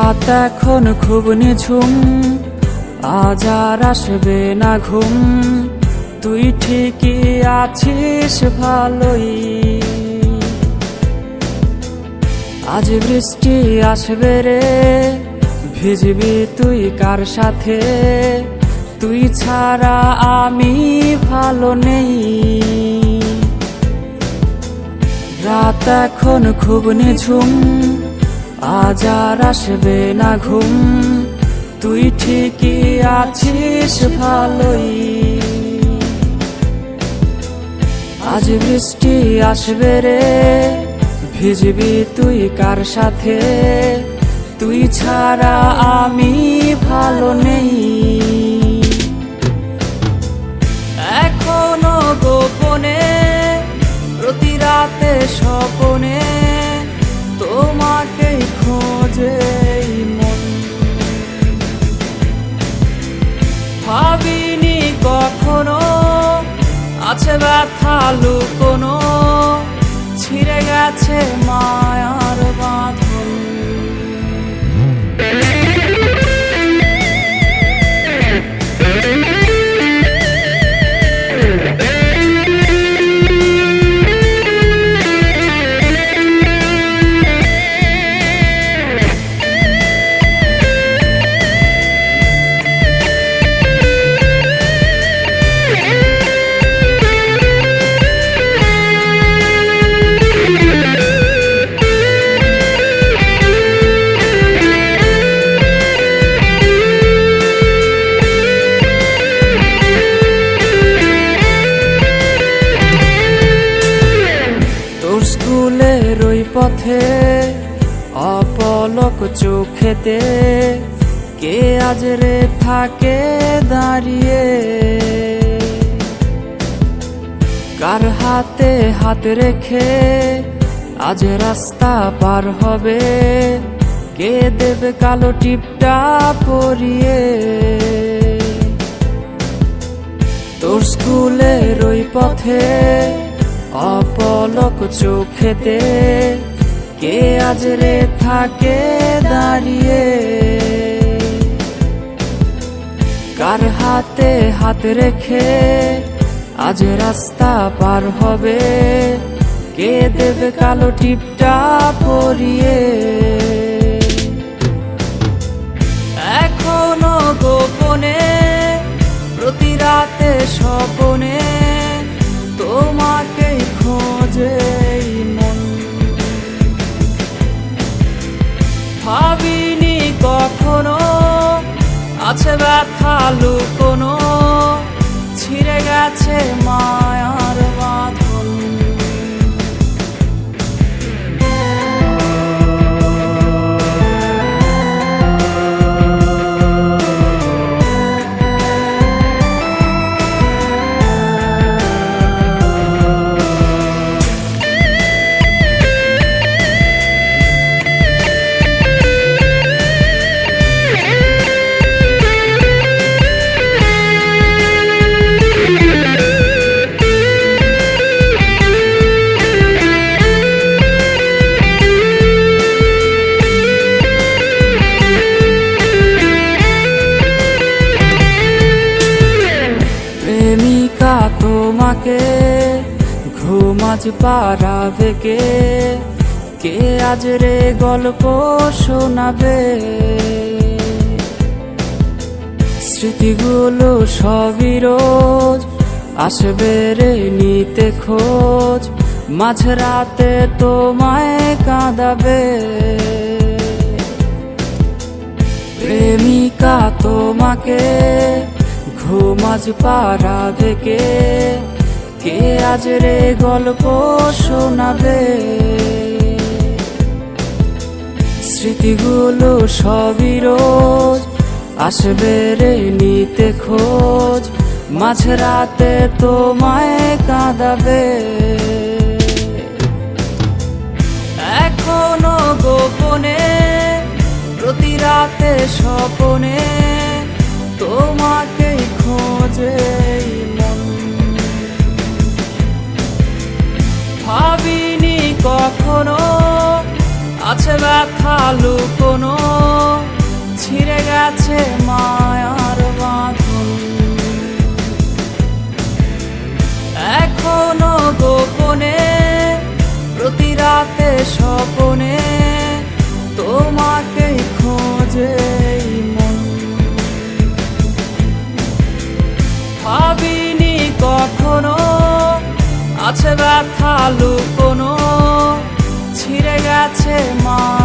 রাত এখন খুব নিঝুম, আজ আর আসবে না ঘুম। তুই ঠিকই আছিস ভালোই, আজ বৃষ্টি আসবে রে, ভিজবি তুই কার সাথে? তুই ছাড়া আমি ভালো নেই। রাত এখন খুব নিঝুম, আজ আর আসবে না ঘুম। তুই ঠিকই আছিস ভালোই, আজ বৃষ্টি আসবে রে, ভিজবি তুই কার সাথে? তুই ছাড়া আমি ভালো নেই। এখনো গোপনে প্রতি রাতে স্বপনে তোমাকে খোঁজে মন। ভাবিনি কখনো আছে ব্যথা লুকোনো, ছিঁড়ে গেছে মায়ার বাঁধন। স্কুলের ওই পথে অপলক চোখেতে কে আজ রে থাকে দাঁড়িয়ে? কার হাতে হাত রেখে আজ রাস্তা পার হবে? কে দেবে কালো টিপটা পরিয়ে? তোর স্কুলের ওই পথে অপলক চোখেতে কে আজ রে থাকে দাঁড়িয়ে? কার হাতে হাত রেখে আজ রাস্তা পার হবে? কে দেবে কালো টিপটা পরিয়ে? এখনো গোপনে প্রতি রাতে স্বপনে তোমাকে খোঁজে মন। ভাবিনি কখনো আছে ব্যথা লুকোনো, ছিঁড়ে গেছে মায়ার বাঁধন। প্রেমিকা তোমাকে ঘুম আজ পারাবে কে? কে আজ রে গল্প শোনাবে? স্মৃতিগুলো সবই রোজ আসবে রে নিতে খোঁজ, মাঝরাতে তোমায় কাঁদাবে। প্রেমিকা তোমাকে ঘুম আজ পারাবে কে? কে আজ রে গল্প শোনাবে? স্মৃতিগুলো সবই রোজ আসবে রে নিতে খোঁজ, মাঝরাতে তোমায় কাঁদাবে। এখনো গোপনে প্রতি রাতে স্বপনে তোমাকে খোঁজে মন। ভাবিনি কখনো আছে ব্যথা লুকোনো, গেছে মায়ার বাঁধন। এখনো গোপনে প্রতি রাতে স্বপনে তোমাকেই খোঁজে এই মন। ভাবিনি কখনো আছে ব্যথা লুকোনো, ছিঁড়ে গেছে মা